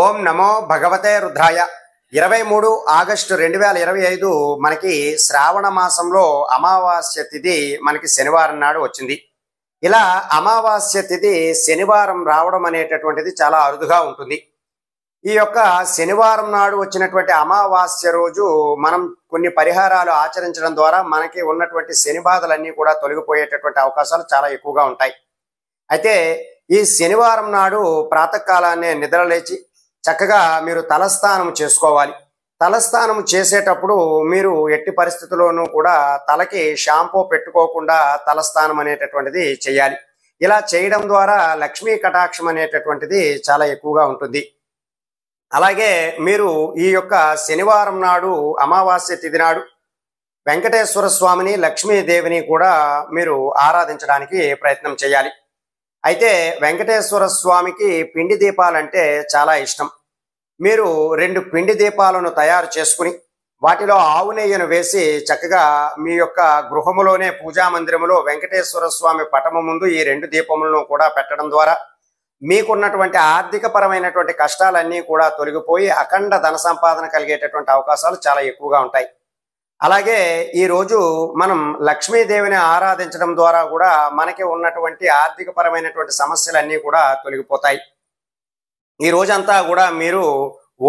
ఓం నమో భగవతే రుద్రాయ 23 ఆగస్టు 2025 మనకి శ్రావణ మాసంలో అమావాస్య తిథి మనకి శనివారం నాడు వచ్చింది. ఇలా అమావాస్య తిథి శనివారం రావడం అనేటటువంటిది చాలా అరుదుగా ఉంటుంది. ఈ యొక్క శనివారం నాడు వచ్చినటువంటి అమావాస్య రోజు మనం కొన్ని పరిహారాలు ఆచరించడం ద్వారా మనకి ఉన్నటువంటి శని బాధలన్నీ కూడా తొలగిపోయేటటువంటి అవకాశాలు చాలా ఎక్కువగా ఉంటాయి. అయితే ఈ శనివారం నాడు ప్రాతకాలాన్నే నిద్రలేచి చక్కగా మీరు తలస్నానం చేసుకోవాలి. తలస్నానం చేసేటప్పుడు మీరు ఎట్టి పరిస్థితుల్లోనూ కూడా తలకి షాంపూ పెట్టుకోకుండా తలస్నానం అనేటటువంటిది చేయాలి. ఇలా చేయడం ద్వారా లక్ష్మీ కటాక్షం అనేటటువంటిది చాలా ఎక్కువగా ఉంటుంది. అలాగే మీరు ఈ యొక్క శనివారం నాడు అమావాస్య తిథి నాడు వెంకటేశ్వర స్వామిని లక్ష్మీదేవిని కూడా మీరు ఆరాధించడానికి ప్రయత్నం చేయాలి. అయితే వెంకటేశ్వర స్వామికి పిండి దీపాలంటే చాలా ఇష్టం. మీరు 2 పిండి దీపాలను తయారు చేసుకుని వాటిలో ఆవు నెయ్యిను వేసి చక్కగా మీ యొక్క గృహములోనే పూజా మందిరములో వెంకటేశ్వర స్వామి పటము ముందు ఈ 2 దీపములను కూడా పెట్టడం ద్వారా మీకున్నటువంటి ఆర్థిక పరమైనటువంటి కష్టాలన్నీ కూడా తొలగిపోయి అఖండ ధన సంపాదన కలిగేటటువంటి అవకాశాలు చాలా ఎక్కువగా ఉంటాయి. అలాగే ఈ రోజు మనం లక్ష్మీదేవిని ఆరాధించడం ద్వారా కూడా మనకి ఉన్నటువంటి ఆర్థిక పరమైనటువంటి సమస్యలన్నీ కూడా తొలగిపోతాయి. ఈ రోజంతా కూడా మీరు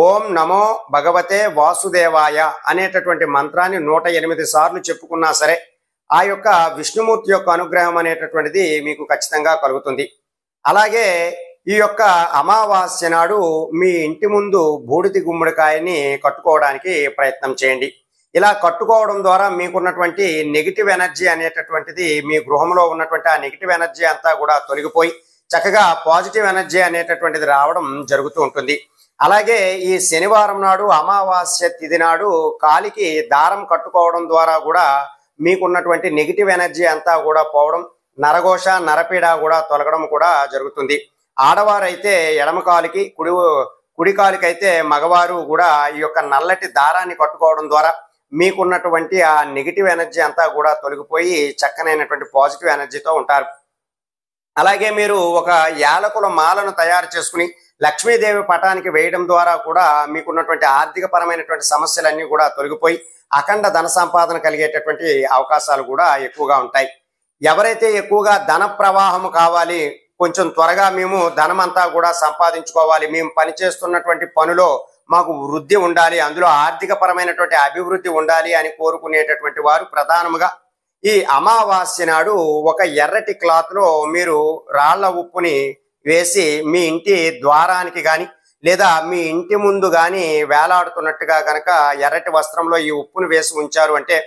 ఓం నమో భగవతే వాసుదేవాయ అనేటటువంటి మంత్రాన్ని 108 సార్లు చెప్పుకున్నా సరే ఆ యొక్క విష్ణుమూర్తి యొక్క అనుగ్రహం అనేటటువంటిది మీకు ఖచ్చితంగా కలుగుతుంది. అలాగే ఈ యొక్క అమావాస్య నాడు మీ ఇంటి ముందు బూడిది గుమ్మడికాయని కట్టుకోవడానికి ప్రయత్నం చేయండి. ఇలా కట్టుకోవడం ద్వారా మీకున్నటువంటి నెగిటివ్ ఎనర్జీ అనేటటువంటిది మీ గృహంలో ఉన్నటువంటి ఆ నెగిటివ్ ఎనర్జీ అంతా కూడా తొలగిపోయి చక్కగా పాజిటివ్ ఎనర్జీ అనేటటువంటిది రావడం జరుగుతూ ఉంటుంది. అలాగే ఈ శనివారం నాడు అమావాస్య తిథి నాడు కాలికి దారం కట్టుకోవడం ద్వారా కూడా మీకున్నటువంటి నెగిటివ్ ఎనర్జీ అంతా కూడా పోవడం, నరఘోష నరపీడ కూడా తొలగడం కూడా జరుగుతుంది. ఆడవారైతే ఎడమ కాలికి, కుడి కాలికి అయితే మగవారు కూడా ఈ యొక్క నల్లటి దారాన్ని కట్టుకోవడం ద్వారా మీకున్నటువంటి ఆ నెగిటివ్ ఎనర్జీ అంతా కూడా తొలగిపోయి చక్కనైనటువంటి పాజిటివ్ ఎనర్జీతో ఉంటారు. అలాగే మీరు ఒక యాలకుల మాలను తయారు చేసుకుని లక్ష్మీదేవి పటానికి వేయడం ద్వారా కూడా మీకున్నటువంటి ఆర్థిక పరమైనటువంటి సమస్యలన్నీ కూడా తొలగిపోయి అఖండ ధన సంపాదన కలిగేటటువంటి అవకాశాలు కూడా ఎక్కువగా ఉంటాయి. ఎవరైతే ఎక్కువగా ధన ప్రవాహం కావాలి, కొంచెం త్వరగా మేము ధనం అంతా కూడా సంపాదించుకోవాలి, మేము పనిచేస్తున్నటువంటి పనిలో మాకు వృద్ధి ఉండాలి, అందులో ఆర్థిక పరమైనటువంటి అభివృద్ధి ఉండాలి అని కోరుకునేటటువంటి వారు ప్రధానంగా ఈ అమావాస్య నాడు ఒక ఎర్రటి క్లాత్ లో మీరు రాళ్ల ఉప్పుని వేసి మీ ఇంటి ద్వారానికి గాని లేదా మీ ఇంటి ముందు గాని వేలాడుతున్నట్టుగా గనక ఎర్రటి వస్త్రంలో ఈ ఉప్పును వేసి ఉంచారు అంటే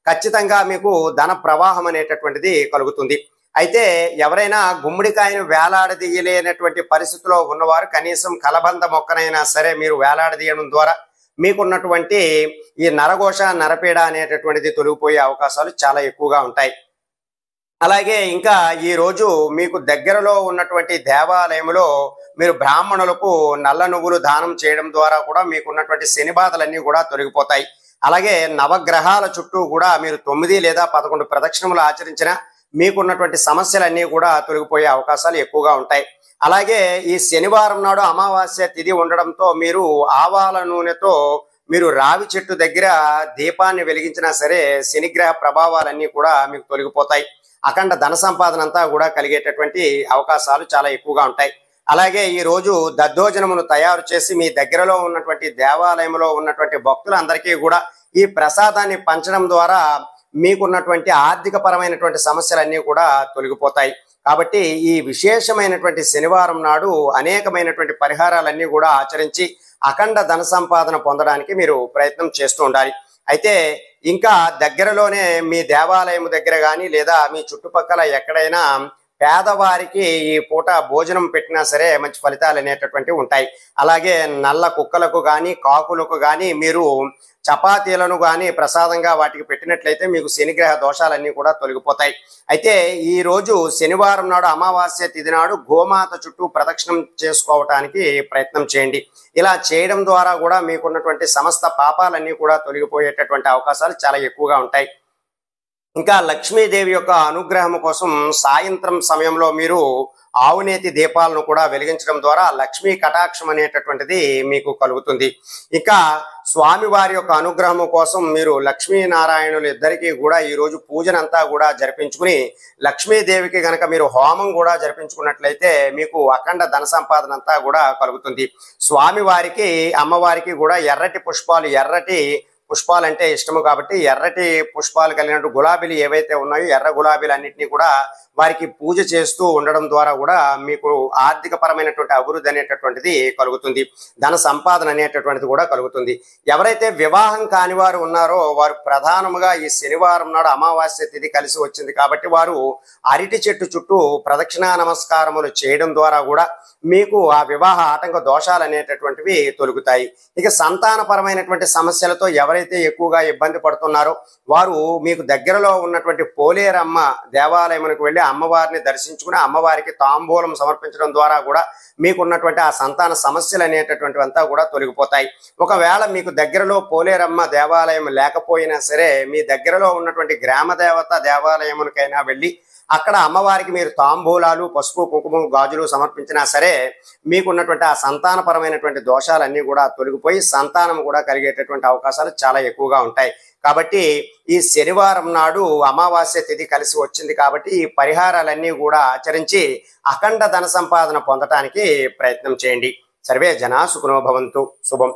ఖచ్చితంగా మీకు ధన ప్రవాహం అనేటటువంటిది కలుగుతుంది. అయితే ఎవరైనా గుమ్మడికాయను వేలాడదీయలేనటువంటి పరిస్థితిలో ఉన్నవారు కనీసం కలబంద మొక్కనైనా సరే మీరు వేలాడదీయడం ద్వారా మీకున్నటువంటి ఈ నరఘోష నరపీడ అనేటటువంటిది తొలగిపోయే అవకాశాలు చాలా ఎక్కువగా ఉంటాయి. అలాగే ఇంకా ఈ రోజు మీకు దగ్గరలో ఉన్నటువంటి దేవాలయంలో మీరు బ్రాహ్మణులకు నల్ల నువ్వులు దానం చేయడం ద్వారా కూడా మీకున్నటువంటి శని బాధలన్నీ కూడా తొలగిపోతాయి. అలాగే నవగ్రహాల చుట్టూ కూడా మీరు 9 లేదా 11 ప్రదక్షిణములు ఆచరించినా మీకున్నటువంటి సమస్యలన్నీ కూడా తొలగిపోయే అవకాశాలు ఎక్కువగా ఉంటాయి. అలాగే ఈ శనివారం నాడు అమావాస్య తిథి ఉండడంతో మీరు ఆవాల నూనెతో మీరు రావి చెట్టు దగ్గర దీపాన్ని వెలిగించినా సరే శనిగ్రహ ప్రభావాలన్నీ కూడా మీకు తొలగిపోతాయి. అఖండ ధన సంపాదన అంతా కూడా కలిగేటటువంటి అవకాశాలు చాలా ఎక్కువగా ఉంటాయి. అలాగే ఈ రోజు దద్దోజనమును తయారు చేసి మీ దగ్గరలో ఉన్నటువంటి దేవాలయంలో ఉన్నటువంటి భక్తులందరికీ కూడా ఈ ప్రసాదాన్ని పంచడం ద్వారా మీకున్నటువంటి ఆర్థిక పరమైనటువంటి సమస్యలన్నీ కూడా తొలగిపోతాయి. కాబట్టి ఈ విశేషమైనటువంటి శనివారం నాడు అనేకమైనటువంటి పరిహారాలన్నీ కూడా ఆచరించి అఖండ ధన సంపాదన పొందడానికి మీరు ప్రయత్నం చేస్తూ ఉండాలి. అయితే ఇంకా దగ్గరలోనే మీ దేవాలయం దగ్గర కానీ లేదా మీ చుట్టుపక్కల ఎక్కడైనా పేదవారికి ఈ పూట భోజనం పెట్టినా సరే మంచి ఫలితాలు అనేటటువంటివి ఉంటాయి. అలాగే నల్ల కుక్కలకు కానీ కాకులకు కానీ మీరు చపాతీలను కానీ ప్రసాదంగా వాటికి పెట్టినట్లయితే మీకు శనిగ్రహ దోషాలన్నీ కూడా తొలగిపోతాయి. అయితే ఈ రోజు శనివారం నాడు అమావాస్య తిథి నాడు గోమాత చుట్టూ ప్రదక్షిణం చేసుకోవటానికి ప్రయత్నం చేయండి. ఇలా చేయడం ద్వారా కూడా మీకున్నటువంటి సమస్త పాపాలన్నీ కూడా తొలగిపోయేటటువంటి అవకాశాలు చాలా ఎక్కువగా ఉంటాయి. ఇంకా లక్ష్మీదేవి యొక్క అనుగ్రహం కోసం సాయంత్రం సమయంలో మీరు ఆవునేతి దీపాలను కూడా వెలిగించడం ద్వారా లక్ష్మీ కటాక్షం అనేటటువంటిది మీకు కలుగుతుంది. ఇక స్వామివారి యొక్క అనుగ్రహం కోసం మీరు లక్ష్మీనారాయణులు ఇద్దరికీ కూడా ఈ రోజు పూజనంతా కూడా జరిపించుకుని లక్ష్మీదేవికి గనక మీరు హోమం కూడా జరిపించుకున్నట్లయితే మీకు అఖండ ధన సంపాదన అంతా కూడా కలుగుతుంది. స్వామివారికి అమ్మవారికి కూడా ఎర్రటి పుష్పాలు అంటే ఇష్టము కాబట్టి ఎర్రటి పుష్పాలు కలిగినట్టు గులాబీలు ఏవైతే ఉన్నాయో ఎర్ర గులాబీలు అన్నింటినీ కూడా వారికి పూజ చేస్తూ ఉండడం ద్వారా కూడా మీకు ఆర్థిక పరమైనటువంటి అభివృద్ధి అనేటటువంటిది కలుగుతుంది. ధన సంపాదన అనేటటువంటిది కూడా కలుగుతుంది. ఎవరైతే వివాహం కాని వారు ఉన్నారో వారు ప్రధానముగా ఈ శనివారం నాడు అమావాస్య తిథి కలిసి వచ్చింది కాబట్టి వారు అరటి చెట్టు చుట్టూ ప్రదక్షిణా నమస్కారములు చేయడం ద్వారా కూడా మీకు ఆ వివాహ ఆటంక దోషాలు అనేటటువంటివి తొలగుతాయి. ఇక సంతానపరమైనటువంటి సమస్యలతో ఎవరైతే ఎక్కువగా ఇబ్బంది పడుతున్నారో వారు మీకు దగ్గరలో ఉన్నటువంటి పోలేరమ్మ దేవాలయమునకు వెళ్ళి అమ్మవారిని దర్శించుకుని అమ్మవారికి తాంబూలం సమర్పించడం ద్వారా కూడా మీకున్నటువంటి ఆ సంతాన సమస్యలు అనేటటువంటివి అంతా కూడా తొలగిపోతాయి. ఒకవేళ మీకు దగ్గరలో పోలేరమ్మ దేవాలయం లేకపోయినా సరే మీ దగ్గరలో ఉన్నటువంటి గ్రామ దేవత దేవాలయమునకైనా వెళ్ళి అక్కడ అమ్మవారికి మీరు తాంబూలాలు పసుపు కుంకుమ గాజులు సమర్పించినా సరే మీకున్నటువంటి ఆ సంతానపరమైనటువంటి దోషాలన్నీ కూడా తొలగిపోయి సంతానం కూడా కలిగేటటువంటి అవకాశాలు చాలా ఎక్కువగా ఉంటాయి. కాబట్టి ఈ శనివారం నాడు అమావాస్య తిథి కలిసి వచ్చింది కాబట్టి ఈ పరిహారాలన్నీ కూడా ఆచరించి అఖండ ధన సంపాదన పొందటానికి ప్రయత్నం చేయండి. సర్వే జనా సుఖినో భవంతు. శుభం.